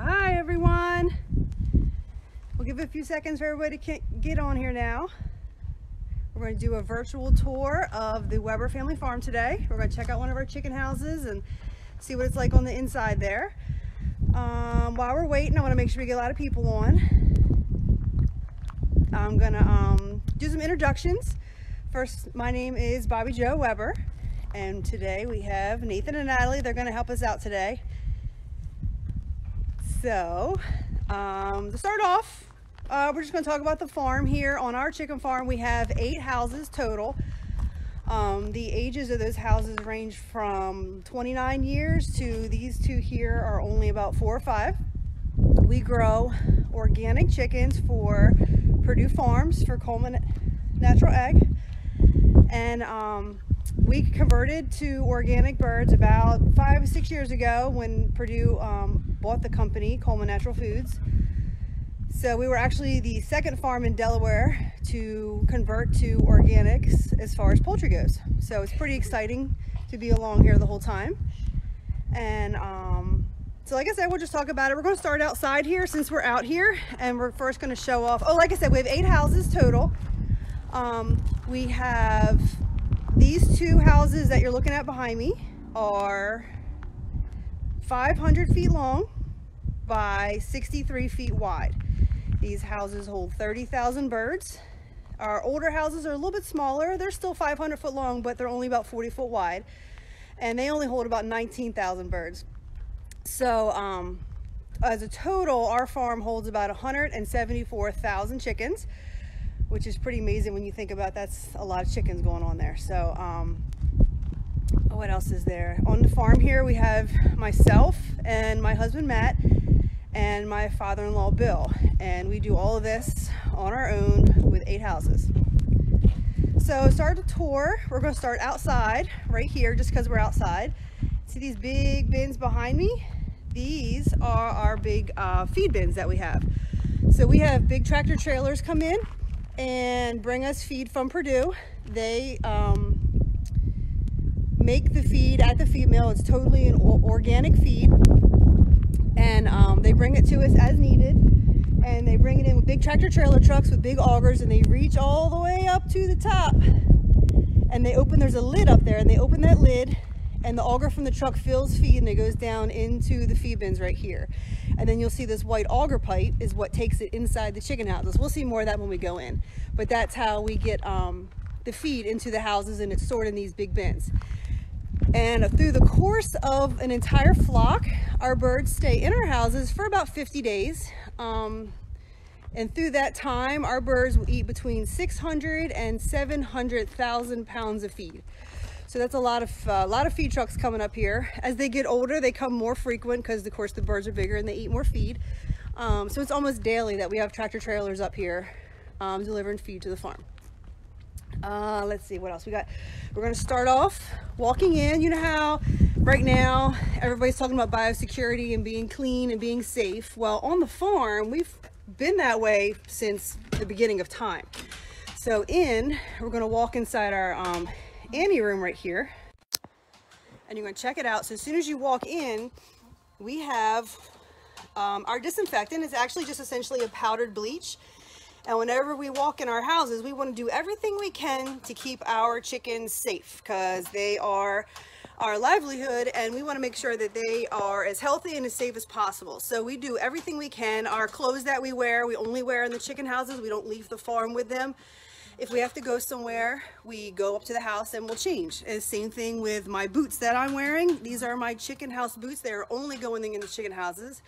Hi everyone. We'll give it a few seconds for everybody to get on here now. We're going to do a virtual tour of the Webber family farm today. We're going to check out one of our chicken houses and see what it's like on the inside there. While we're waiting, I want to make sure we get a lot of people on. I'm going to do some introductions. First, my name is Bobbi Jo Webber, and today we have Nathan and Natalie. They're going to help us out today. So, to start off, we're just going to talk about the farm here. On our chicken farm, we have 8 houses total. The ages of those houses range from 29 years to these 2 here are only about 4 or 5. We grow organic chickens for Purdue Farms for Coleman Natural Egg, and we converted to organic birds about 5 or 6 years ago when Purdue bought the company Coleman Natural Foods. So we were actually the second farm in Delaware to convert to organics as far as poultry goes. So it's pretty exciting to be along here the whole time. And so like I said, we'll just talk about it. We're going to start outside here since we're out here, and we're first going to show off. Oh, like I said, we have 8 houses total. We have these 2 houses that you're looking at behind me are 500 feet long by 63 feet wide. These houses hold 30,000 birds. Our older houses are a little bit smaller. They're still 500 foot long, but they're only about 40 foot wide. And they only hold about 19,000 birds. So as a total, our farm holds about 174,000 chickens, which is pretty amazing when you think about that's a lot of chickens going on there. So what else is there? On the farm here, we have myself and my husband Matt and my father-in-law Bill, and we do all of this on our own with 8 houses. So start the tour. We're going to start outside right here just because we're outside. See these big bins behind me? These are our big feed bins that we have. So we have big tractor trailers come in and bring us feed from Purdue. They make the feed at the feed mill. It's totally an organic feed, and they bring it to us as needed, and they bring it in with big tractor trailer trucks with big augers, and they reach all the way up to the top, and they open, there's a lid up there, and they open that lid, and the auger from the truck fills feed, and it goes down into the feed bins right here. And then you'll see this white auger pipe is what takes it inside the chicken houses. We'll see more of that when we go in, but that's how we get the feed into the houses, and it's stored in these big bins. And through the course of an entire flock, our birds stay in our houses for about 50 days. And through that time, our birds will eat between 600 and 700,000 pounds of feed. So that's a lot of feed trucks coming up here. As they get older, they come more frequent because, of course, the birds are bigger and they eat more feed. So it's almost daily that we have tractor trailers up here delivering feed to the farm. Let's see what else we got. We're going to start off walking in. You know how right now everybody's talking about biosecurity and being clean and being safe. Well, on the farm, we've been that way since the beginning of time. So we're going to walk inside our Annie room right here, and you're going to check it out. So as soon as you walk in, we have our disinfectant. Is actually just essentially a powdered bleach. And whenever we walk in our houses, we want to do everything we can to keep our chickens safe, because they are our livelihood, and we want to make sure that they are as healthy and as safe as possible. So we do everything we can. Our clothes that we wear, we only wear in the chicken houses. We don't leave the farm with them. If we have to go somewhere, we go up to the house and we'll change. And same thing with my boots that I'm wearing. These are my chicken house boots. They're only going in the chicken houses.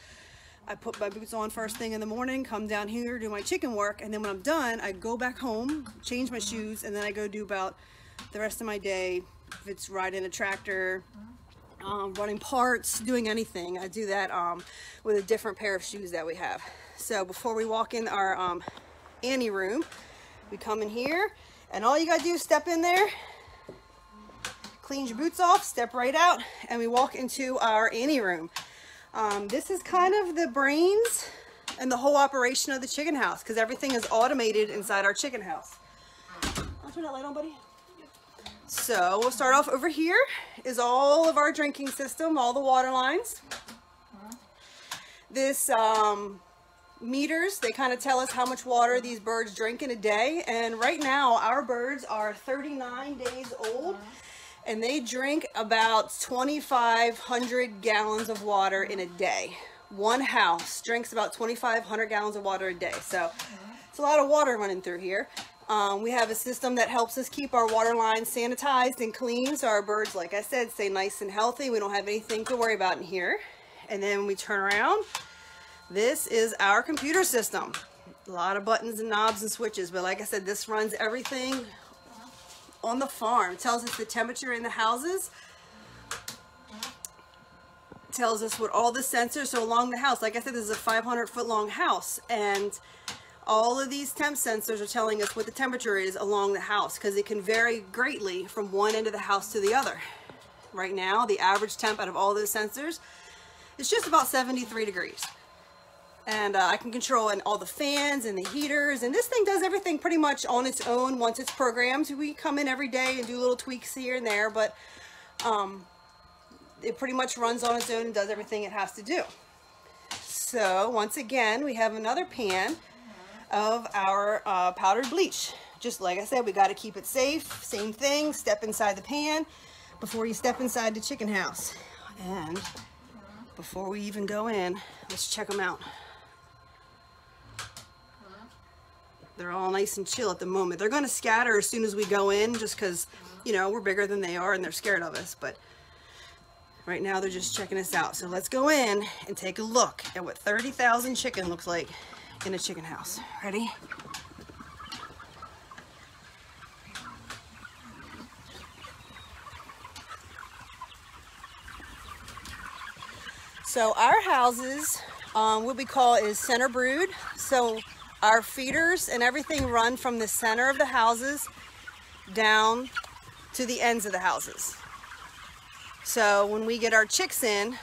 I put my boots on first thing in the morning, come down here, do my chicken work, and then when I'm done, I go back home, change my shoes, and then I go do about the rest of my day. If it's riding a tractor, running parts, doing anything, I do that with a different pair of shoes that we have. So before we walk in our Annie room, we come in here, and all you gotta do is step in there, clean your boots off, step right out, and we walk into our Annie room. This is kind of the brains and the whole operation of the chicken house, because everything is automated inside our chicken house. I'll turn that light on, buddy. So we'll start off over here is all of our drinking system, all the water lines. This meters, they kind of tell us how much water these birds drink in a day. And right now our birds are 39 days old and they drink about 2,500 gallons of water in a day. One house drinks about 2,500 gallons of water a day. So it's a lot of water running through here. We have a system that helps us keep our water lines sanitized and clean so our birds, like I said, stay nice and healthy. We don't have anything to worry about in here. And then when we turn around, this is our computer system. A lot of buttons and knobs and switches, but like I said, this runs everything on the farm. It tells us the temperature in the houses. It tells us what all the sensors are along the house. Like I said, this is a 500-foot long house, and all of these temp sensors are telling us what the temperature is along the house because it can vary greatly from one end of the house to the other. Right now, the average temp out of all those sensors is just about 73 degrees. And I can control all the fans and the heaters, and this thing does everything pretty much on its own once it's programmed. We come in every day and do little tweaks here and there, but it pretty much runs on its own and does everything it has to do. So once again, we have another pan of our powdered bleach. Just like I said, we got to keep it safe. Same thing, step inside the pan before you step inside the chicken house. And before we even go in, let's check them out. They're all nice and chill at the moment. They're going to scatter as soon as we go in just because, you know, we're bigger than they are and they're scared of us. But right now they're just checking us out. So let's go in and take a look at what 30,000 chicken looks like in a chicken house. Ready? So our houses, what we call is center brood. So our feeders and everything run from the center of the houses down to the ends of the houses. So when we get our chicks in,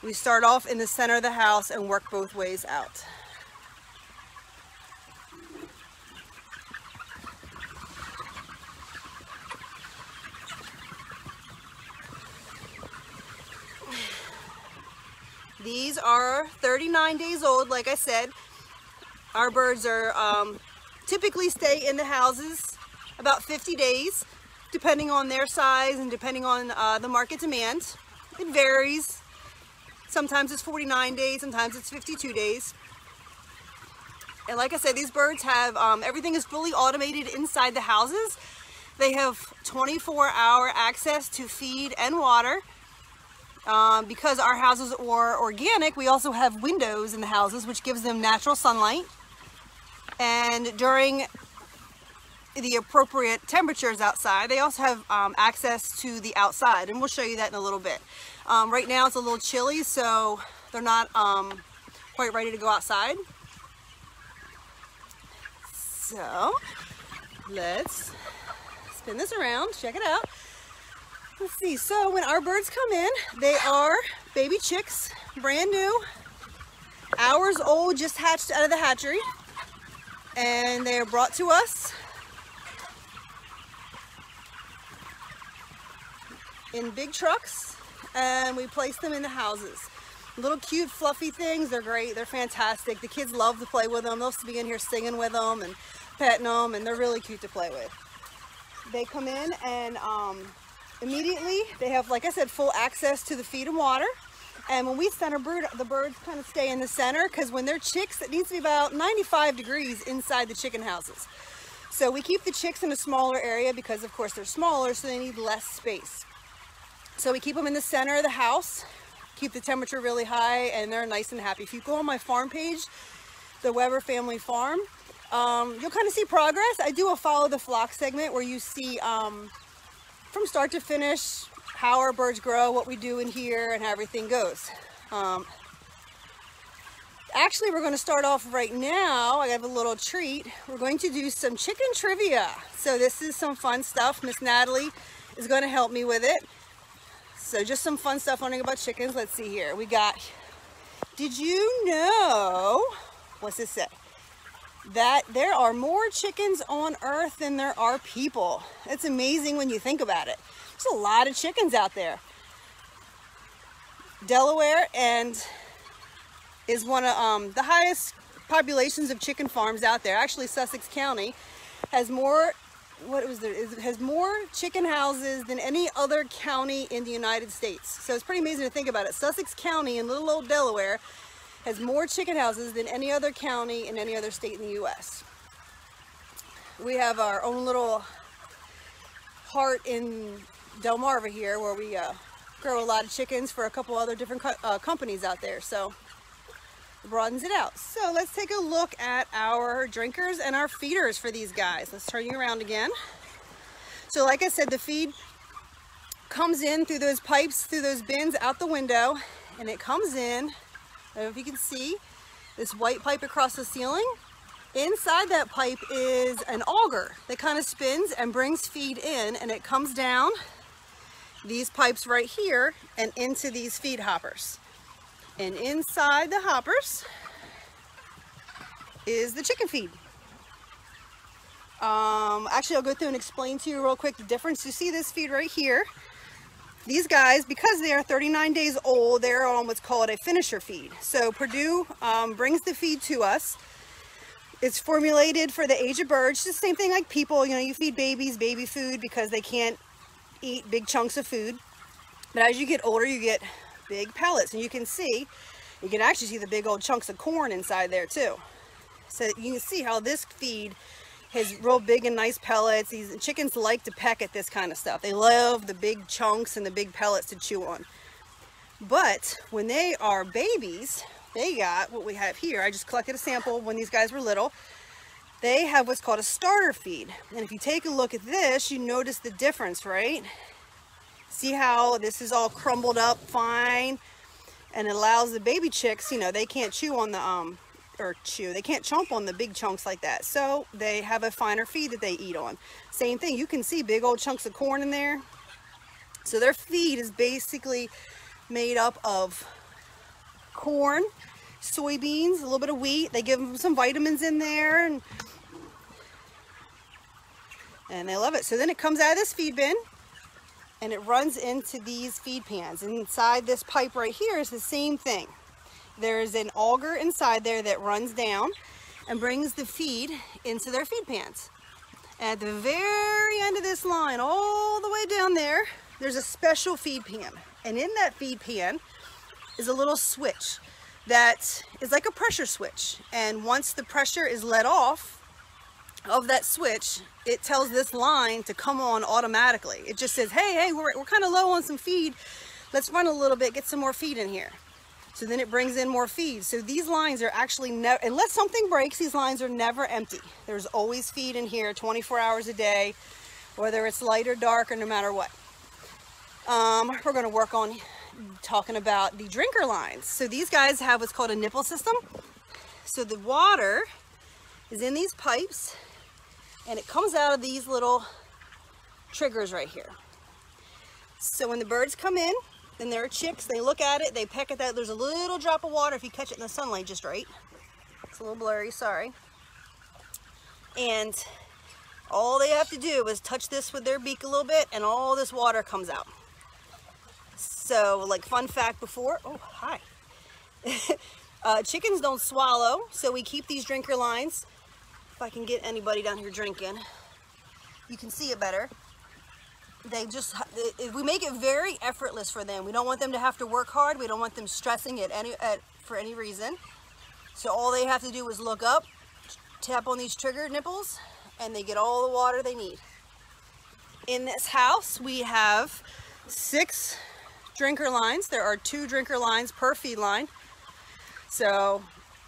we start off in the center of the house and work both ways out. These are 39 days old, like I said. Our birds are typically stay in the houses about 50 days, depending on their size and depending on the market demand. It varies. Sometimes it's 49 days, sometimes it's 52 days. And like I said, these birds have, everything is fully automated inside the houses. They have 24-hour access to feed and water. Because our houses are organic, we also have windows in the houses, which gives them natural sunlight. And during the appropriate temperatures outside, they also have access to the outside, and we'll show you that in a little bit. Right now it's a little chilly, so they're not quite ready to go outside. So let's spin this around, check it out. Let's see, so when our birds come in, they are baby chicks, brand new, hours old, just hatched out of the hatchery. And they are brought to us in big trucks, and we place them in the houses. Little cute fluffy things, they're great, they're fantastic. The kids love to play with them. They'll be in here singing with them and petting them, and they're really cute to play with. They come in and immediately they have, like I said, full access to the feed and water. And when we center brood, the birds kind of stay in the center because when they're chicks, it needs to be about 95 degrees inside the chicken houses. So we keep the chicks in a smaller area because, of course, they're smaller, so they need less space. So we keep them in the center of the house, keep the temperature really high, and they're nice and happy. If you go on my farm page, the Webber Family Farm, you'll kind of see progress. I do a follow the flock segment where you see from start to finish how our birds grow, what we do in here, and how everything goes. Actually, we're going to start off right now. I have a little treat. We're going to do some chicken trivia. So this is some fun stuff. Miss Natalie is going to help me with it. So just some fun stuff learning about chickens. Let's see here. We got, did you know, what's this say? That there are more chickens on Earth than there are people. It's amazing when you think about it. There's a lot of chickens out there. Delaware and is one of the highest populations of chicken farms out there. Actually, Sussex County has more, has more chicken houses than any other county in the United States. So it's pretty amazing to think about it. Sussex County in little old Delaware has more chicken houses than any other county in any other state in the U.S. We have our own little heart in Delmarva here, where we grow a lot of chickens for a couple other different companies out there. So it broadens it out. So let's take a look at our drinkers and our feeders for these guys. Let's turn you around again. So like I said, the feed comes in through those pipes, through those bins, out the window, and it comes in, I don't know if you can see, this white pipe across the ceiling. Inside that pipe is an auger that kind of spins and brings feed in, and it comes down these pipes right here and into these feed hoppers. And inside the hoppers is the chicken feed. Actually, I'll go through and explain to you real quick the difference. You see this feed right here. These guys, because they are 39 days old, they're on what's called a finisher feed. So Purdue brings the feed to us. It's formulated for the age of birds. It's the same thing like people, you know, you feed babies baby food because they can't eat big chunks of food. But as you get older, you get big pellets, and you can actually see the big old chunks of corn inside there too. So you can see how this feed has real big and nice pellets. These chickens like to peck at this kind of stuff. They love the big chunks and the big pellets to chew on. But when they are babies, they got what we have here. I just collected a sample when these guys were little. They have what's called a starter feed. And if you take a look at this, you notice the difference, right? See how this is all crumbled up fine, and it allows the baby chicks, you know, they can't chew on the, they can't chomp on the big chunks like that. So they have a finer feed that they eat on. Same thing, you can see big old chunks of corn in there. So their feed is basically made up of corn, soybeans, a little bit of wheat. They give them some vitamins in there, and they love it. So then it comes out of this feed bin and it runs into these feed pans. And inside this pipe right here is the same thing. There's an auger inside there that runs down and brings the feed into their feed pans. And at the very end of this line, all the way down there, there's a special feed pan. And in that feed pan is a little switch that is like a pressure switch. And once the pressure is let off of that switch, it tells this line to come on automatically. It just says, hey, we're kind of low on some feed. Let's run a little bit, get some more feed in here. So then it brings in more feed. So these lines are actually never, unless something breaks, these lines are never empty. There's always feed in here 24 hours a day, whether it's light or dark or no matter what. We're going to work on talking about the drinker lines. So these guys have what's called a nipple system. So the water is in these pipes and it comes out of these little triggers right here. So when the birds come in, then there are chicks, they look at it, they peck at that. There's a little drop of water if you catch it in the sunlight just right. It's a little blurry, sorry. And all they have to do is touch this with their beak a little bit and all this water comes out. So, like, fun fact before, oh, hi. Chickens don't swallow, so we keep these drinker lines. If I can get anybody down here drinking, you can see it better. We make it very effortless for them. We don't want them to have to work hard. We don't want them stressing for any reason. So all they have to do is look up, tap on these trigger nipples, and they get all the water they need. In this house, we have 6 drinker lines. There are 2 drinker lines per feed line. So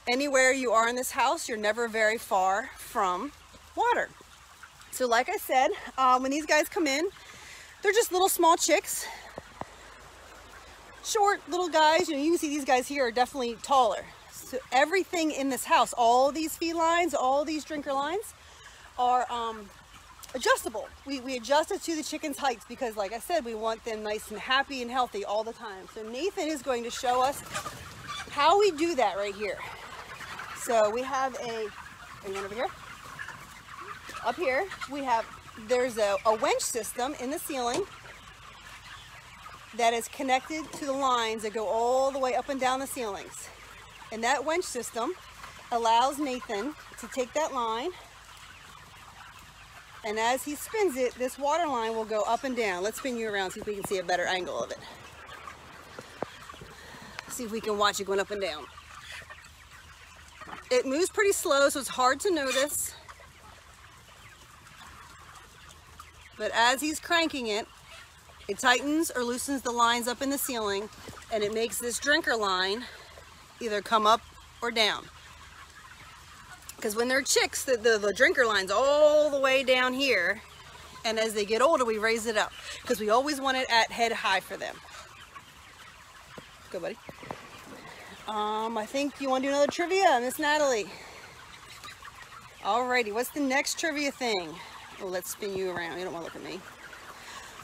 anywhere you are in this house, you're never very far from water. So like I said, when these guys come in, they're just little small chicks, short little guys. You know, you can see these guys here are definitely taller. So everything in this house, all these feed lines, all these drinker lines are adjustable. We adjust it to the chicken's heights because, like I said, we want them nice and happy and healthy all the time. So Nathan is going to show us how we do that right here. So we have are you going over here? Up here, there's a winch system in the ceiling that is connected to the lines that go all the way up and down the ceilings. And that winch system allows Nathan to take that line, and as he spins it, this water line will go up and down. Let's spin you around, see if we can see a better angle of it. See if we can watch it going up and down. It moves pretty slow, so it's hard to notice. But as he's cranking it, it tightens or loosens the lines up in the ceiling, and it makes this drinker line either come up or down. Because when they're chicks, the drinker line's all the way down here, and as they get older, we raise it up because we always want it at head high for them. Go, buddy. I think you want to do another trivia, Miss Natalie. Alrighty, what's the next trivia thing? Oh, let's spin you around. You don't want to look at me.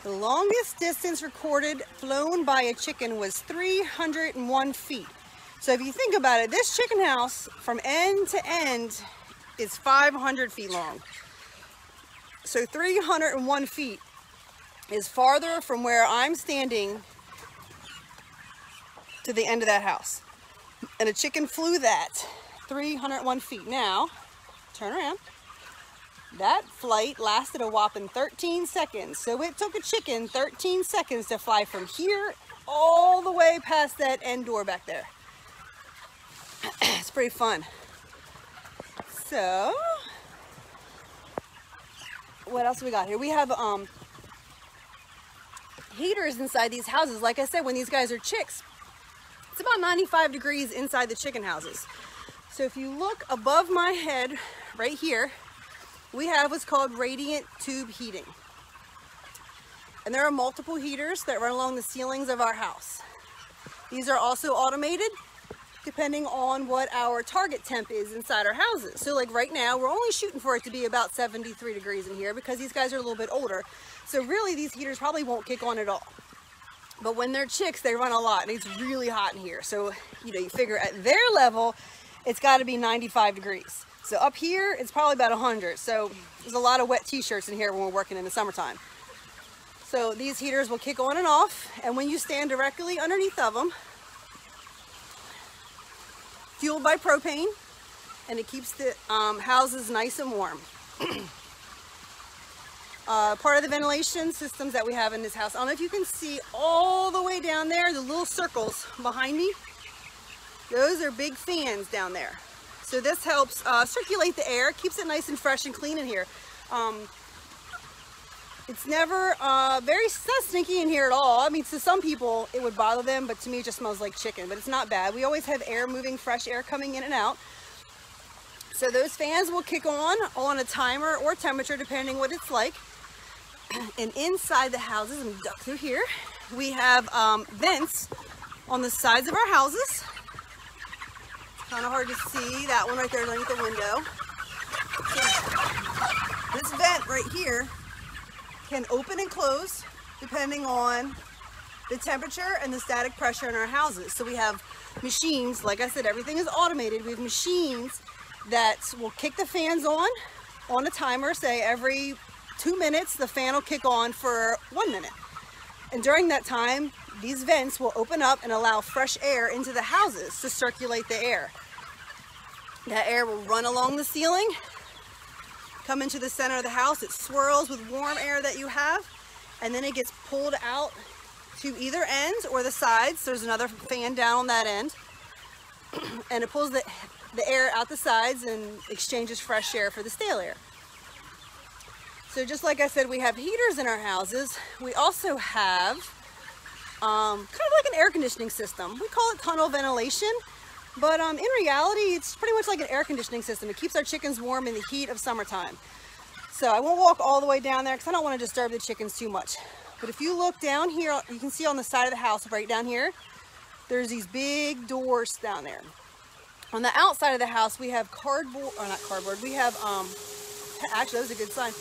The longest distance recorded flown by a chicken was 301 feet. So if you think about it, this chicken house from end to end is 500 feet long. So 301 feet is farther from where I'm standing to the end of that house. And a chicken flew that 301 feet. Now, turn around. That flight lasted a whopping 13 seconds. So it took a chicken 13 seconds to fly from here all the way past that end door back there. It's pretty fun. So, what else we got here? We have heaters inside these houses. Like I said, when these guys are chicks, it's about 95 degrees inside the chicken houses. So if you look above my head right here, we have what's called radiant tube heating. And there are multiple heaters that run along the ceilings of our house. These are also automated depending on what our target temp is inside our houses. So like right now, we're only shooting for it to be about 73 degrees in here because these guys are a little bit older. So really these heaters probably won't kick on at all. But when they're chicks, they run a lot and it's really hot in here. So, you know, you figure at their level, it's got to be 95 degrees. So up here, it's probably about 100. So there's a lot of wet t-shirts in here when we're working in the summertime. So these heaters will kick on and off. And when you stand directly underneath of them, fueled by propane, and it keeps the houses nice and warm. Part of the ventilation systems that we have in this house, I don't know if you can see all the way down there, the little circles behind me. Those are big fans down there. So this helps circulate the air, keeps it nice and fresh and clean in here. It's never very stinky in here at all. I mean, to some people it would bother them, but to me it just smells like chicken, but it's not bad. We always have air moving, fresh air coming in and out. So those fans will kick on a timer or temperature depending what it's like. And inside the houses, and duck through here, we have vents on the sides of our houses. Kind of hard to see. That one right there underneath the window. So this vent right here can open and close depending on the temperature and the static pressure in our houses. So we have machines, like I said, everything is automated. We have machines that will kick the fans on a timer, say every 2 minutes, the fan will kick on for 1 minute. And during that time, these vents will open up and allow fresh air into the houses to circulate the air. That air will run along the ceiling, come into the center of the house. It swirls with warm air that you have, and then it gets pulled out to either ends or the sides. There's another fan down on that end, and it pulls the air out the sides and exchanges fresh air for the stale air. So just like I said, we have heaters in our houses. We also have kind of like an air conditioning system. We call it tunnel ventilation, but in reality, it's pretty much like an air conditioning system. It keeps our chickens warm in the heat of summertime. So I won't walk all the way down there because I don't want to disturb the chickens too much. But if you look down here, you can see on the side of the house, right down here, there's these big doors down there. On the outside of the house, we have cardboard, or not cardboard, we have, actually that was a good sign.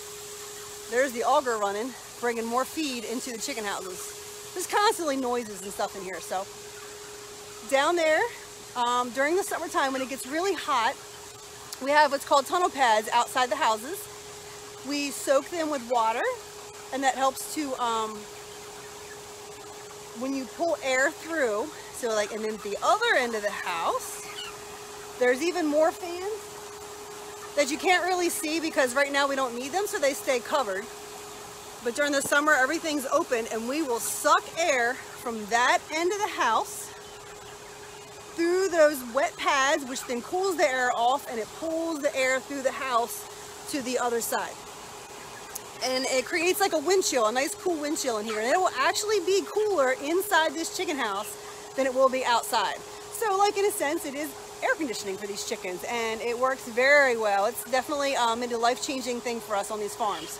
There's the auger running, bringing more feed into the chicken houses. There's constantly noises and stuff in here. So down there, during the summertime when it gets really hot, we have what's called tunnel pads outside the houses. We soak them with water, and that helps to, when you pull air through, so like, and then the other end of the house, There's even more fans that you can't really see because right now we don't need them, so they stay covered. But during the summer, everything's open and we will suck air from that end of the house through those wet pads, which then cools the air off and it pulls the air through the house to the other side. And it creates like a wind chill, a nice cool wind chill in here. And it will actually be cooler inside this chicken house than it will be outside. So like in a sense, it is air conditioning for these chickens and it works very well. It's definitely a life-changing thing for us on these farms.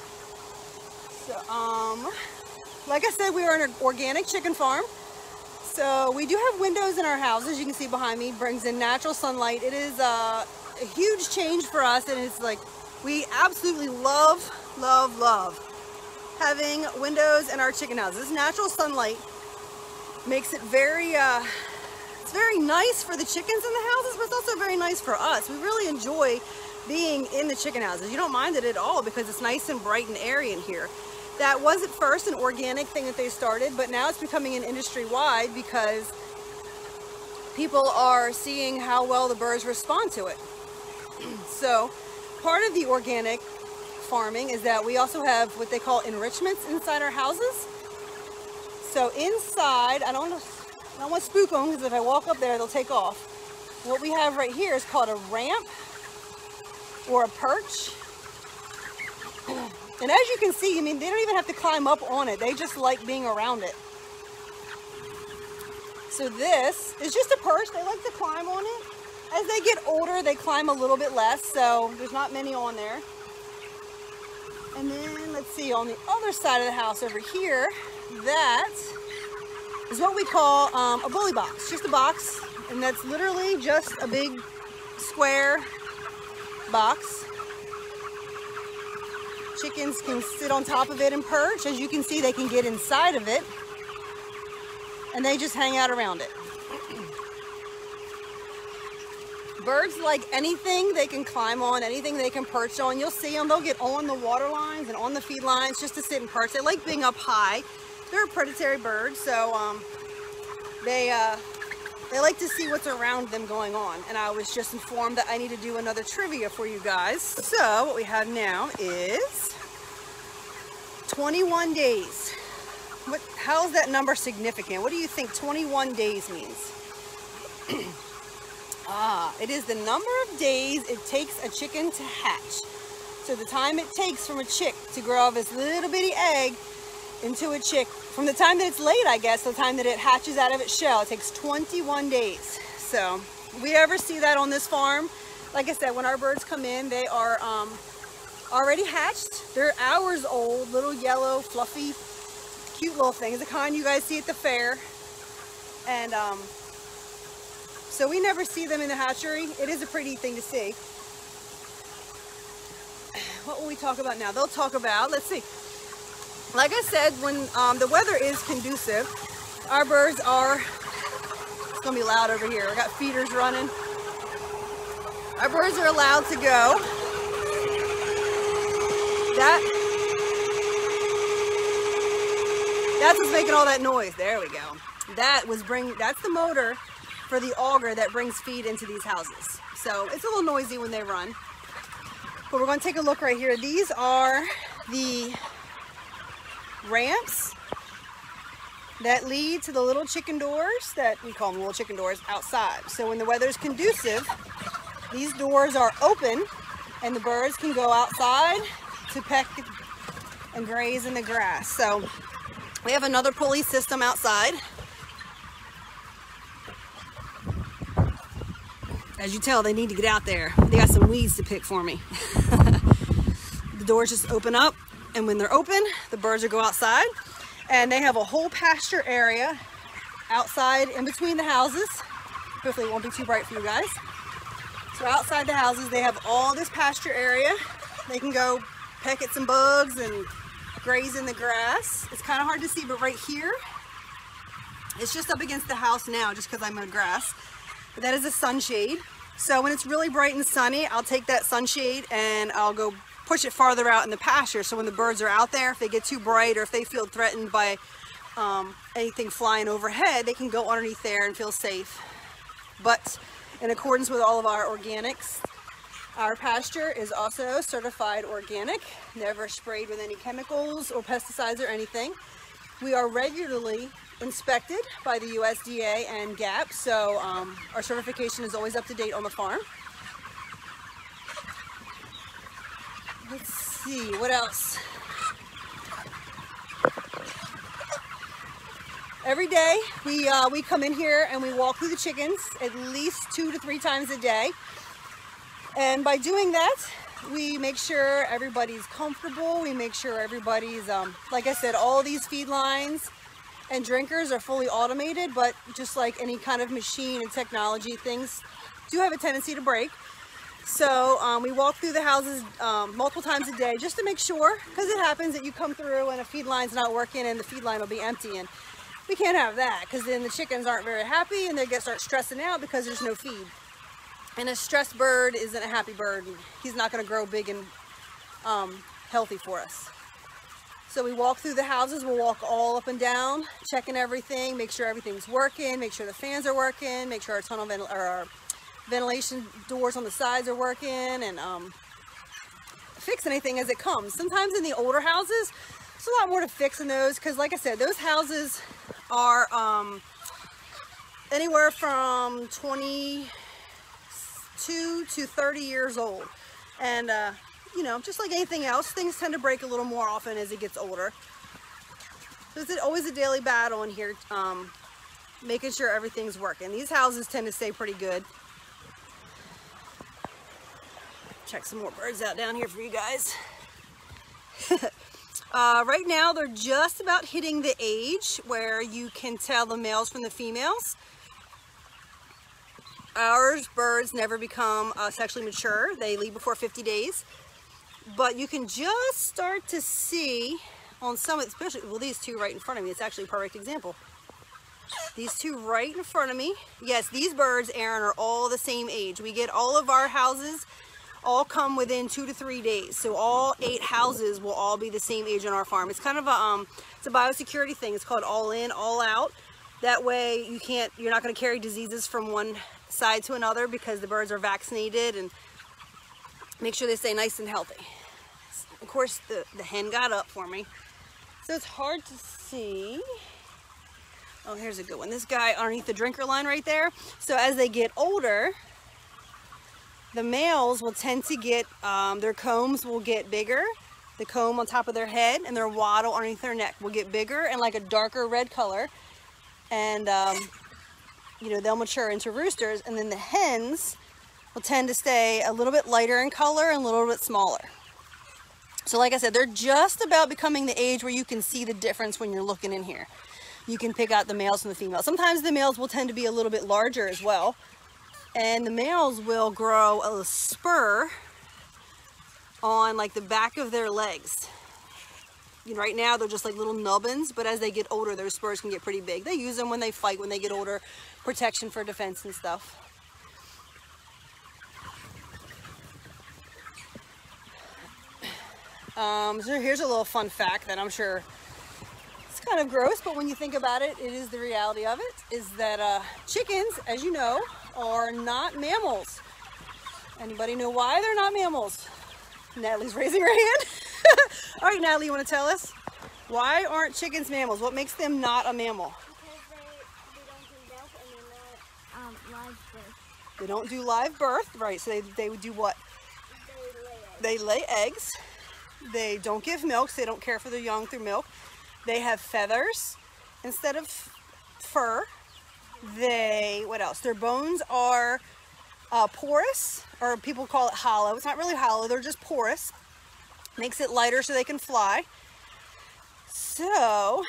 So, like I said, we are an organic chicken farm. So we do have windows in our houses. You can see behind me, brings in natural sunlight. It is a huge change for us, and it's like we absolutely love having windows in our chicken houses. This natural sunlight makes it it's very nice for the chickens in the houses, but it's also very nice for us. We really enjoy being in the chicken houses. You don't mind it at all because it's nice and bright and airy in here. That was at first an organic thing that they started, but now it's becoming an industry-wide because people are seeing how well the birds respond to it. So part of the organic farming is that we also have what they call enrichments inside our houses. So inside, I don't want to spook them because if I walk up there, they'll take off. What we have right here is called a ramp or a perch. And as you can see, I mean, they don't even have to climb up on it. They just like being around it. So this is just a perch. They like to climb on it. As they get older, they climb a little bit less, so there's not many on there. And then, let's see, on the other side of the house over here, that is what we call a bully box. Just a box, and that's literally just a big square box. Chickens can sit on top of it and perch. As you can see, they can get inside of it and they just hang out around it. Birds like anything they can climb on, anything they can perch on. You'll see them, they'll get on the water lines and on the feed lines just to sit and perch. They like being up high. They're a predatory bird, so they like to see what's around them going on. And I was just informed that I need to do another trivia for you guys. So what we have now is 21 days. How is that number significant? What do you think 21 days means? It is the number of days it takes a chicken to hatch. So the time it takes from a chick to grow up this little bitty egg into a chick, from the time that it's laid, I guess, to the time that it hatches out of its shell, it takes 21 days. So if we ever see that on this farm, like I said, when our birds come in, they are already hatched. They're hours old, little yellow, fluffy, cute little things, the kind you guys see at the fair. And so we never see them in the hatchery. It is a pretty thing to see. What will we talk about now? They'll talk about, let's see. Like I said, when the weather is conducive, our birds are, it's gonna be loud over here. I got feeders running. Our birds are allowed to go. That's what's making all that noise. There we go. That's the motor for the auger that brings feed into these houses. So it's a little noisy when they run. But we're gonna take a look right here. These are the ramps that lead to the little chicken doors that we call them little chicken doors outside. So when the weather is conducive, these doors are open and the birds can go outside to peck and graze in the grass. So we have another pulley system outside. As you tell, they need to get out there. They got some weeds to pick for me. The doors just open up, and when they're open, the birds will go outside. And they have a whole pasture area outside in between the houses. Hopefully it won't be too bright for you guys. So outside the houses, they have all this pasture area. They can go peck at some bugs and graze in the grass. It's kind of hard to see, but right here, it's just up against the house now just because I'm in grass. But that is a sunshade. So when it's really bright and sunny, I'll take that sunshade and I'll go push it farther out in the pasture. So when the birds are out there, if they get too bright or if they feel threatened by anything flying overhead, they can go underneath there and feel safe. But in accordance with all of our organics. Our pasture is also certified organic, never sprayed with any chemicals or pesticides or anything. We are regularly inspected by the USDA and GAP, so our certification is always up to date on the farm. Let's see, what else? Every day we come in here and we walk through the chickens at least 2 to 3 times a day. And by doing that, we make sure everybody's comfortable. We make sure everybody's, like I said, all of these feed lines and drinkers are fully automated, but just like any kind of machine and technology, things do have a tendency to break. So we walk through the houses multiple times a day just to make sure, because it happens that you come through and a feed line's not working and the feed line will be empty. And we can't have that, because then the chickens aren't very happy and they start stressing out because there's no feed. And a stressed bird isn't a happy bird. He's not going to grow big and healthy for us. So we walk through the houses. We'll walk all up and down, checking everything, make sure everything's working, make sure the fans are working, make sure our tunnel our ventilation doors on the sides are working, and fix anything as it comes. Sometimes in the older houses, there's a lot more to fix in those, because like I said, those houses are anywhere from 22 to 30 years old, and you know, just like anything else, things tend to break a little more often as it gets older. So it's always a daily battle in here, making sure everything's working. These houses tend to stay pretty good. Check some more birds out down here for you guys. Right now they're just about hitting the age where you can tell the males from the females. Our birds never become sexually mature. They leave before 50 days. But you can just start to see on some, especially, well, these two right in front of me, it's actually a perfect example. These two right in front of me. Yes, these birds, Aaron, are all the same age. We get all of our houses all come within 2 to 3 days. So all 8 houses will all be the same age on our farm. It's kind of a, it's a biosecurity thing. It's called all in, all out. That way you're not going to carry diseases from one side to another, because the birds are vaccinated, and make sure they stay nice and healthy. Of course, the hen got up for me, so it's hard to see. Oh, here's a good one. This guy underneath the drinker line right there. So as they get older, the males will tend to get, their combs will get bigger. The comb on top of their head and their wattle underneath their neck will get bigger and like a darker red color. And, you know, they'll mature into roosters. And then the hens will tend to stay a little bit lighter in color and a little bit smaller. So like I said, they're just about becoming the age where you can see the difference when you're looking in here. You can pick out the males from the females. Sometimes the males will tend to be a little bit larger as well. And the males will grow a spur on like the back of their legs. You know, right now they're just like little nubbins, but as they get older, their spurs can get pretty big. They use them when they fight, when they get older, protection for defense and stuff. So here's a little fun fact that I'm sure it's kind of gross, but when you think about it, it is the reality of it, is that chickens, as you know, are not mammals. Anybody know why they're not mammals? Natalie's raising her hand. All right, Natalie, you want to tell us? Why aren't chickens mammals? What makes them not a mammal? Because they don't do milk and they're not live birth. They don't do live birth, right? So they would do what? They lay eggs. They don't give milk, so they don't care for their young through milk. They have feathers instead of fur. What else? Their bones are porous, or people call it hollow. It's not really hollow, they're just porous. Makes it lighter so they can fly. So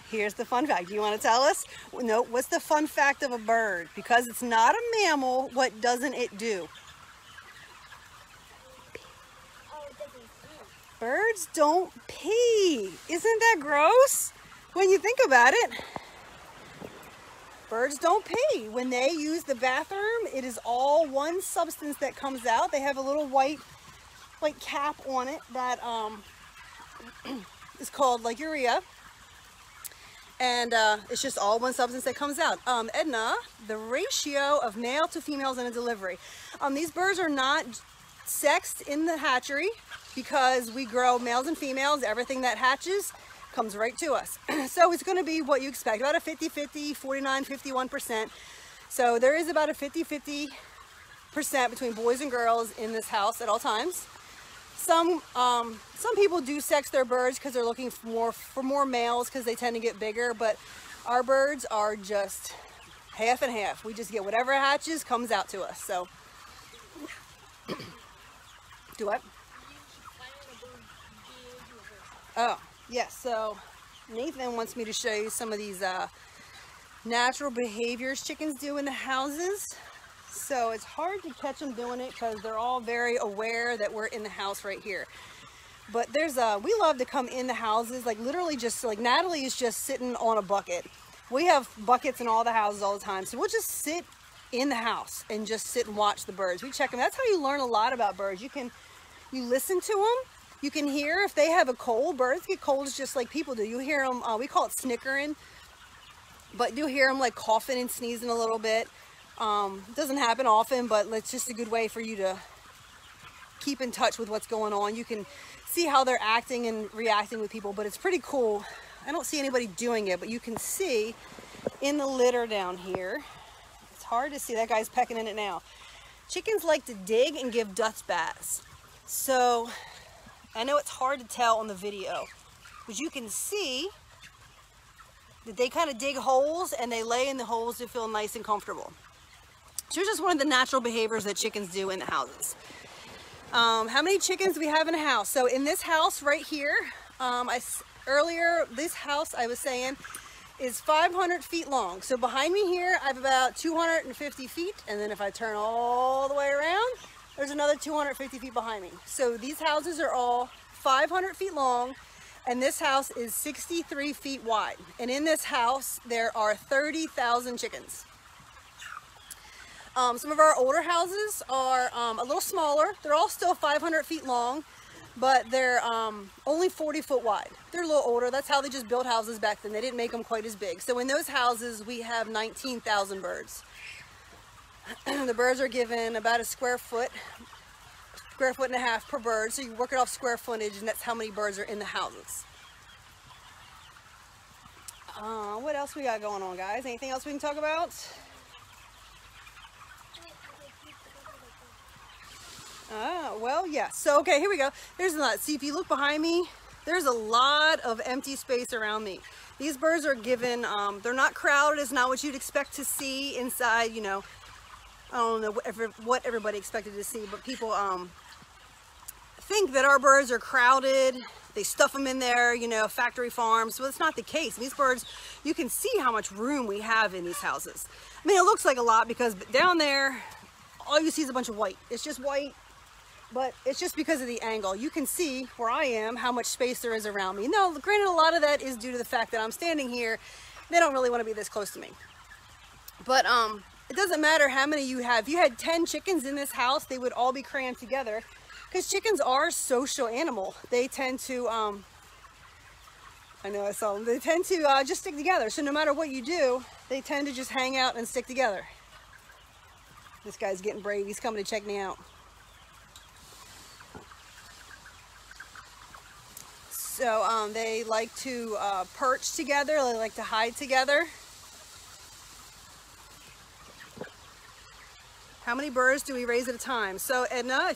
here's the fun fact. Do you want to tell us? No, what's the fun fact of a bird? Because it's not a mammal, what doesn't it do? Birds don't pee. Isn't that gross? When you think about it, birds don't pee. When they use the bathroom, it is all one substance that comes out. They have a little white cap on it that is called like urea. And it's just all one substance that comes out. Edna, the ratio of male to females in a delivery. These birds are not sexed in the hatchery because we grow males and females. Everything that hatches comes right to us. So it's going to be what you expect, about a 50-50, 49-51%. So there is about a 50-50% between boys and girls in this house at all times. Some people do sex their birds because they're looking for more males because they tend to get bigger, but our birds are just half and half. We just get whatever hatches comes out to us. So do what? Oh, yes. So Nathan wants me to show you some of these natural behaviors chickens do in the houses. So it's hard to catch them doing it because they're all very aware that we're in the house right here. But we love to come in the houses, like literally just like Natalie is just sitting on a bucket. We have buckets in all the houses all the time. So we'll just sit in the house and just sit and watch the birds. We check them. That's how you learn a lot about birds. You listen to them. You can hear if they have a cold. Birds get colds just like people do. You hear them, we call it snickering, but you hear them like coughing and sneezing a little bit. It doesn't happen often, but it's just a good way for you to keep in touch with what's going on. You can see how they're acting and reacting with people, but it's pretty cool. I don't see anybody doing it, but you can see in the litter down here. It's hard to see. That guy's pecking in it now. Chickens like to dig and give dust baths. So I know it's hard to tell on the video, but you can see that they kind of dig holes and they lay in the holes to feel nice and comfortable. So it's just one of the natural behaviors that chickens do in the houses. How many chickens do we have in a house? So in this house right here, earlier, this house I was saying is 500 feet long. So behind me here, I have about 250 feet. And then if I turn all the way around, there's another 250 feet behind me. So these houses are all 500 feet long. And this house is 63 feet wide. And in this house, there are 30,000 chickens. Some of our older houses are a little smaller. They're all still 500 feet long, but they're only 40 foot wide. They're a little older. That's how they just built houses back then. They didn't make them quite as big. So in those houses, we have 19,000 birds. The birds are given about a square foot and a half per bird. So you work it off square footage, and that's how many birds are in the houses. What else we got going on, guys? Anything else we can talk about? Well, yeah. So, okay, here we go. There's a lot. See, if you look behind me, there's a lot of empty space around me. These birds are given, they're not crowded. It's not what you'd expect to see inside, you know, I don't know what everybody expected to see, but people think that our birds are crowded. They stuff them in there, you know, factory farms. Well, it's not the case. These birds, you can see how much room we have in these houses. I mean, it looks like a lot because down there, all you see is a bunch of white. It's just white. But it's just because of the angle. You can see where I am, how much space there is around me. Now, granted, a lot of that is due to the fact that I'm standing here. They don't really want to be this close to me. But it doesn't matter how many you have. If you had 10 chickens in this house, they would all be crammed together. Because chickens are a social animal. They tend to, I know I saw them. They tend to just stick together. So no matter what you do, they tend to just hang out and stick together. This guy's getting brave. He's coming to check me out. So they like to perch together, they like to hide together. How many birds do we raise at a time? So Edna,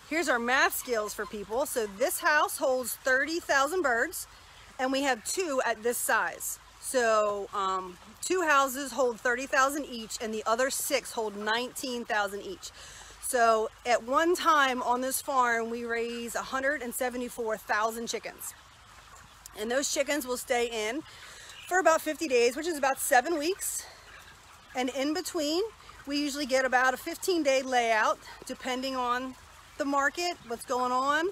here's our math skills for people. So this house holds 30,000 birds and we have 2 at this size. So 2 houses hold 30,000 each and the other 6 hold 19,000 each. So at one time on this farm, we raise 174,000 chickens. And those chickens will stay in for about 50 days, which is about 7 weeks. And in between, we usually get about a 15-day layout, depending on the market, what's going on.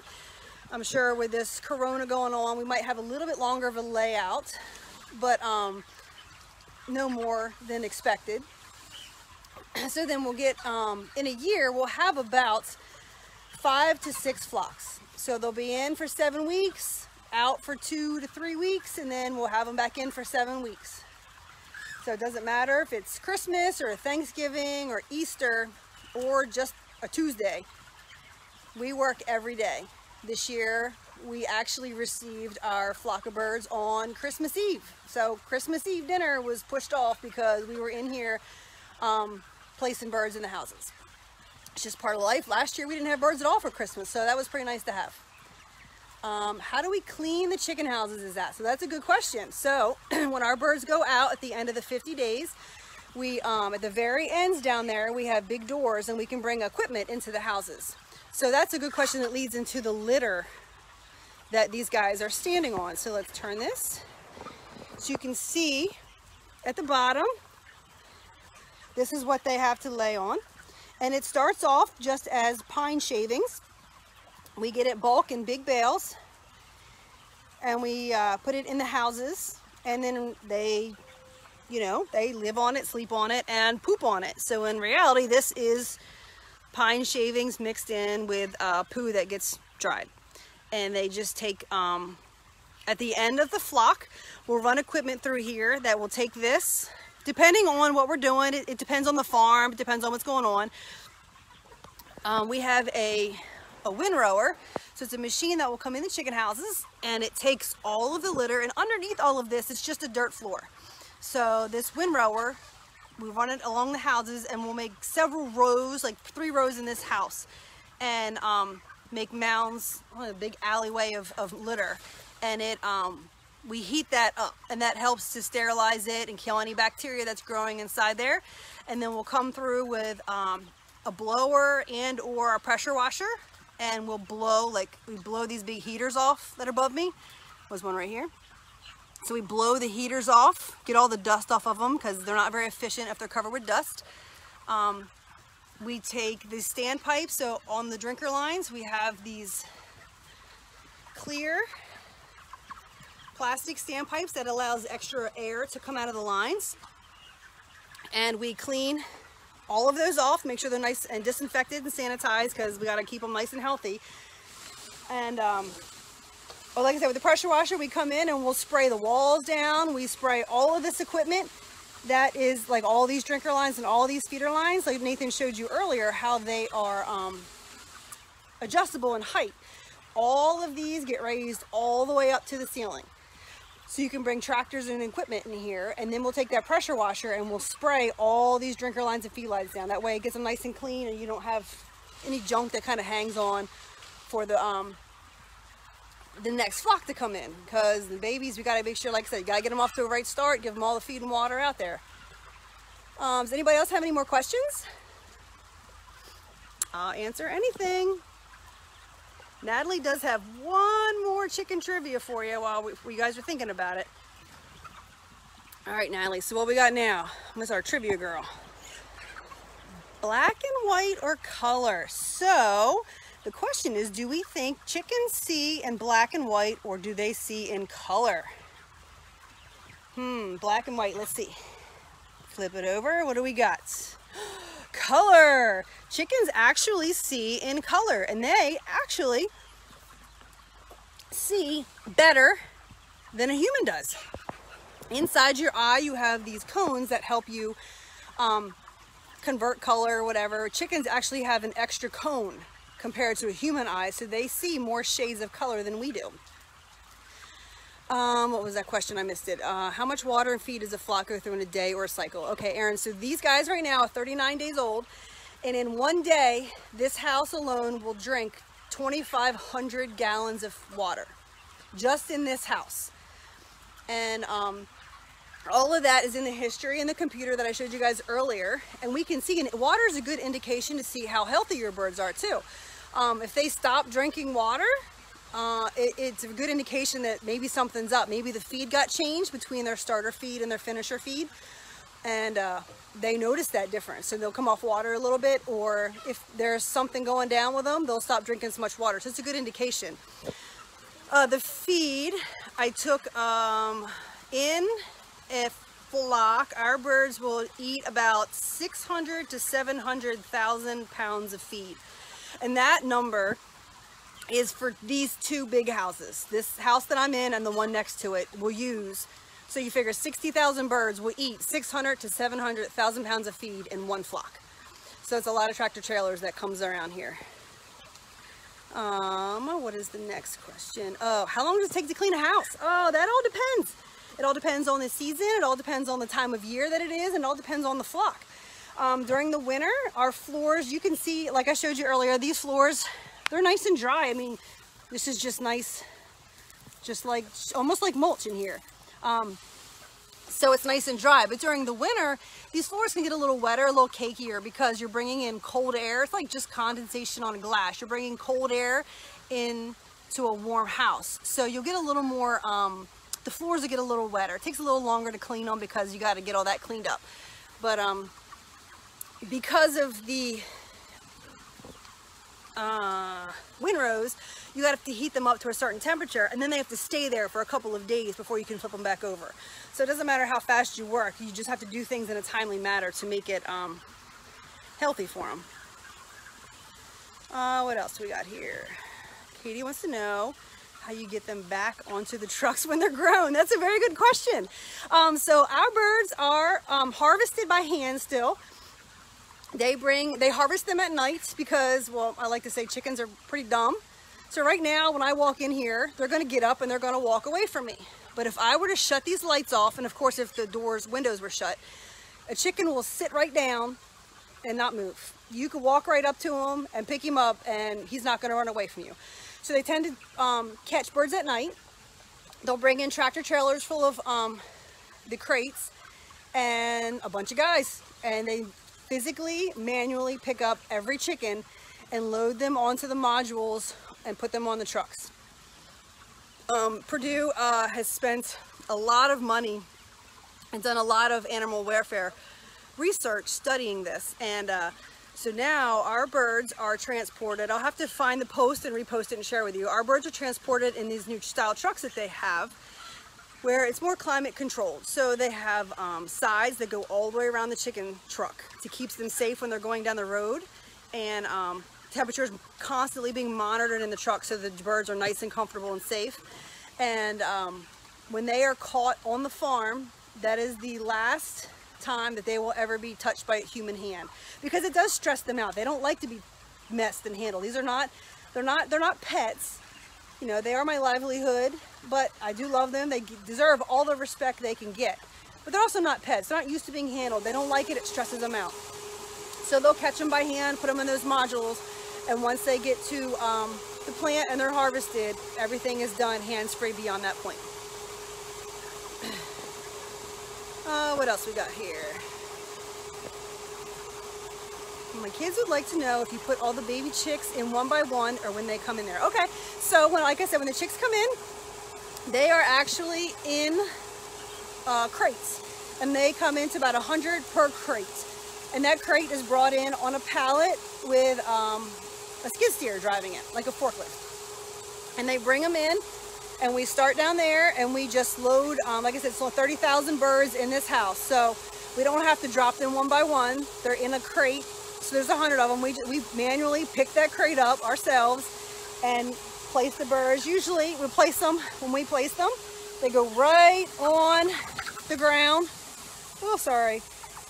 I'm sure with this corona going on, we might have a little bit longer of a layout, but no more than expected. So then we'll get, in a year, we'll have about 5 to 6 flocks. So they'll be in for 7 weeks. out for 2 to 3 weeks, and then we'll have them back in for 7 weeks. So it doesn't matter if it's Christmas or Thanksgiving or Easter or just a Tuesday. We work every day. This year, we actually received our flock of birds on Christmas Eve. So Christmas Eve dinner was pushed off because we were in here placing birds in the houses. It's just part of life. Last year we didn't have birds at all for Christmas, so that was pretty nice to have. How do we clean the chicken houses is that? So that's a good question. So when our birds go out at the end of the 50 days, we, at the very ends down there, we have big doors and we can bring equipment into the houses. So that's a good question that leads into the litter that these guys are standing on. So let's turn this. So you can see at the bottom, this is what they have to lay on. And it starts off just as pine shavings. We get it bulk in big bales and we put it in the houses, and then they, you know, they live on it, sleep on it, and poop on it. So in reality, this is pine shavings mixed in with poo that gets dried. And they just take, at the end of the flock, we'll run equipment through here that will take this, depending on what we're doing. It depends on the farm, it depends on what's going on. We have a windrower, so it's a machine that will come in the chicken houses, and it takes all of the litter, and underneath all of this, it's just a dirt floor. So this windrower, we run it along the houses, and we'll make several rows, like 3 rows in this house, and make mounds, a big alleyway of litter, and it we heat that up, and that helps to sterilize it and kill any bacteria that's growing inside there. And then we'll come through with a blower and or a pressure washer, and we'll blow, like we blow these big heaters off that are above me. There's one right here. So we blow the heaters off, get all the dust off of them because they're not very efficient if they're covered with dust. We take the standpipes, so on the drinker lines we have these clear plastic standpipes that allows extra air to come out of the lines, and we clean all of those off, make sure they're nice and disinfected and sanitized because we got to keep them nice and healthy. And like I said, with the pressure washer, we come in and we'll spray the walls down. We spray all of this equipment that is like all these drinker lines and all these feeder lines, like Nathan showed you earlier, how they are adjustable in height. All of these get raised all the way up to the ceiling. So you can bring tractors and equipment in here, and then we'll take that pressure washer and we'll spray all these drinker lines and feed lines down. That way it gets them nice and clean, and you don't have any junk that kind of hangs on for the next flock to come in. Because the babies, we got to make sure, like I said, you got to get them off to a right start, give them all the feed and water out there. Does anybody else have any more questions? I'll answer anything. Natalie does have one more chicken trivia for you while you guys are thinking about it. All right, Natalie, so what we got now? This is our trivia girl. Black and white or color? So the question is, do we think chickens see in black and white, or do they see in color? Black and white, let's see. Flip it over, what do we got? Color. Chickens actually see in color, and they actually see better than a human does. Inside your eye you have these cones that help you convert color or whatever. Chickens actually have an extra cone compared to a human eye, so they see more shades of color than we do. What was that question? I missed it. How much water and feed does a flock go through in a day or a cycle? Okay, Aaron, so these guys right now are 39 days old, and in one day, this house alone will drink 2,500 gallons of water, just in this house. And all of that is in the history in the computer that I showed you guys earlier, and we can see, and water is a good indication to see how healthy your birds are too. If they stop drinking water, it's a good indication that maybe something's up. Maybe the feed got changed between their starter feed and their finisher feed, and they notice that difference. So they'll come off water a little bit, or if there's something going down with them, they'll stop drinking so much water. So it's a good indication. The feed I took in a flock, our birds will eat about 600 to 700,000 pounds of feed. And that number is for these two big houses. This house that I'm in and the one next to it will use, so you figure 60,000 birds will eat 600 to 700,000 pounds of feed in one flock. So it's a lot of tractor trailers that comes around here. What is the next question? Oh, how long does it take to clean a house? Oh, that all depends. It all depends on the season, it all depends on the time of year that it is, and it all depends on the flock. During the winter, our floors, you can see, like I showed you earlier, these floors, they're nice and dry. I mean, this is just nice, just like, almost like mulch in here. So it's nice and dry. But during the winter, these floors can get a little wetter, a little cakier, because you're bringing in cold air. It's like just condensation on a glass. You're bringing cold air into a warm house. So you'll get a little more, the floors will get a little wetter. It takes a little longer to clean them because you got to get all that cleaned up. But because of the windrows, you have to heat them up to a certain temperature, and then they have to stay there for a couple of days before you can flip them back over. So it doesn't matter how fast you work, you just have to do things in a timely manner to make it healthy for them. What else we got here? Katie wants to know how you get them back onto the trucks when they're grown. That's a very good question. So our birds are harvested by hand still. They harvest them at night because, well, I like to say chickens are pretty dumb. So right now, when I walk in here, they're gonna get up and they're gonna walk away from me. But if I were to shut these lights off, and of course if the windows were shut, a chicken will sit right down and not move. You could walk right up to him and pick him up and he's not gonna run away from you. So they tend to catch birds at night. They'll bring in tractor trailers full of the crates and a bunch of guys, and they physically, manually pick up every chicken and load them onto the modules and put them on the trucks. Purdue has spent a lot of money and done a lot of animal welfare research studying this, and so now our birds are transported. I'll have to find the post and repost it and share with you. Our birds are transported in these new style trucks that they have, where it's more climate controlled. So they have sides that go all the way around the chicken truck to keep them safe when they're going down the road, and temperatures constantly being monitored in the truck so the birds are nice and comfortable and safe. And when they are caught on the farm, that is the last time that they will ever be touched by a human hand, because it does stress them out. They don't like to be messed and handled. They're not pets. You know, they are my livelihood, but I do love them. They deserve all the respect they can get. But they're also not pets. They're not used to being handled. They don't like it. It stresses them out. So they'll catch them by hand, put them in those modules, and once they get to the plant and they're harvested, everything is done hands-free beyond that point. What else we got here? My kids would like to know if you put all the baby chicks in one by one or when they come in there. Okay, so like I said, when the chicks come in, they are actually in crates, and they come into about 100 per crate. And that crate is brought in on a pallet with a skid steer driving it, like a forklift. And they bring them in, and we start down there, and we just load, like I said, so 30,000 birds in this house. So we don't have to drop them one by one. They're in a crate. So there's 100 of them. We manually pick that crate up ourselves and place the birds. Usually we place them, when we place them, they go right on the ground. Oh, sorry.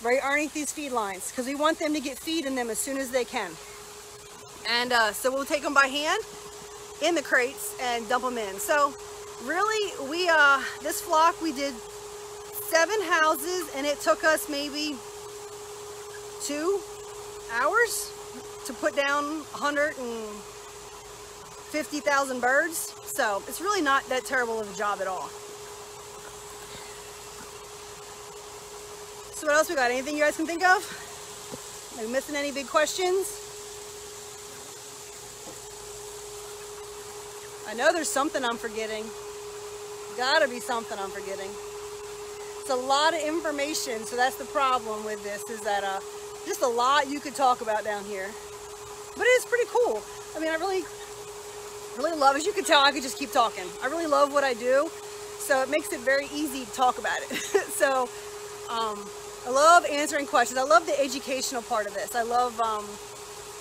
Right underneath these feed lines, because we want them to get feed in them as soon as they can. And so we'll take them by hand in the crates and dump them in. So really, this flock, we did 7 houses, and it took us maybe 2 hours to put down 150,000 birds. So it's really not that terrible of a job at all. So what else we got? Anything you guys can think of? Are we missing any big questions? I know there's something I'm forgetting. Gotta be something I'm forgetting. It's a lot of information, so that's the problem with this, is that just a lot you could talk about down here. But it's pretty cool. I mean, I really love, as you can tell, I could just keep talking. I really love what I do, so it makes it very easy to talk about it. So I love answering questions. I love the educational part of this. I love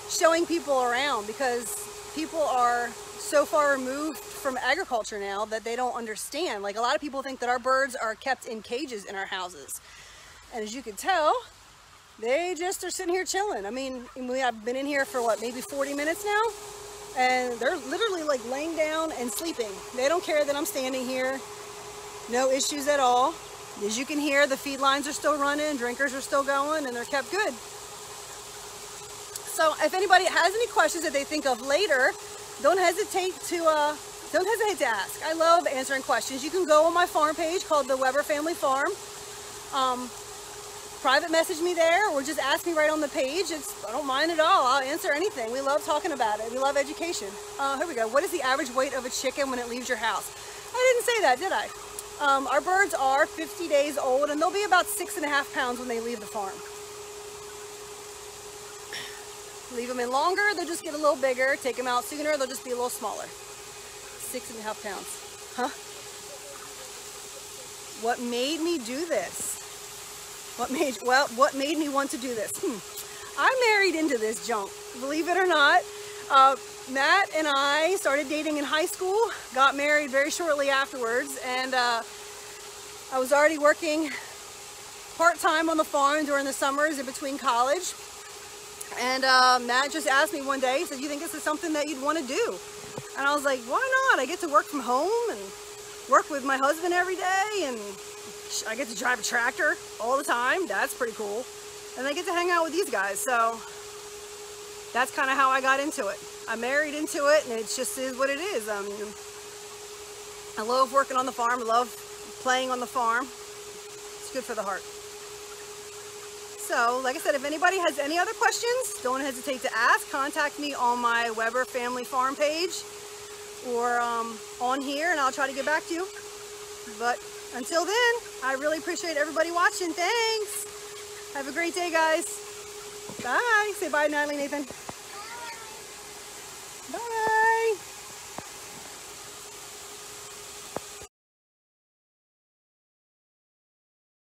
showing people around, because people are so far removed from agriculture now that they don't understand. Like, a lot of people think that our birds are kept in cages in our houses. And as you can tell, they just are sitting here chilling. I mean, I've been in here for what, maybe 40 minutes now? And they're literally like laying down and sleeping. They don't care that I'm standing here. No issues at all. As you can hear, the feed lines are still running, drinkers are still going, and they're kept good. So if anybody has any questions that they think of later, don't hesitate to ask. I love answering questions. You can go on my farm page called the Webber Family Farm. Private message me there, or just ask me right on the page. I don't mind at all. I'll answer anything. We love talking about it. We love education. Here we go. What is the average weight of a chicken when it leaves your house? I didn't say that, did I? Our birds are 50 days old, and they'll be about 6.5 pounds when they leave the farm. Leave them in longer, they'll just get a little bigger. Take them out sooner, they'll just be a little smaller. 6.5 pounds. Huh? What made me do this? What made me want to do this? I married into this junk, believe it or not. Matt and I started dating in high school, got married very shortly afterwards, and I was already working part-time on the farm during the summers in between college. And Matt just asked me one day, he said, "You think this is something that you'd want to do?" And I was like, "Why not? I get to work from home and work with my husband every day, and I get to drive a tractor all the time. That's pretty cool. And I get to hang out with these guys." So that's kind of how I got into it. I married into it, and it just is what it is. I love working on the farm. I love playing on the farm. It's good for the heart. So, like I said, if anybody has any other questions, don't hesitate to ask. Contact me on my Webber Family Farm page or on here, and I'll try to get back to you. But until then, I really appreciate everybody watching. Thanks. Have a great day, guys. Bye. Say bye, Natalie, Nathan.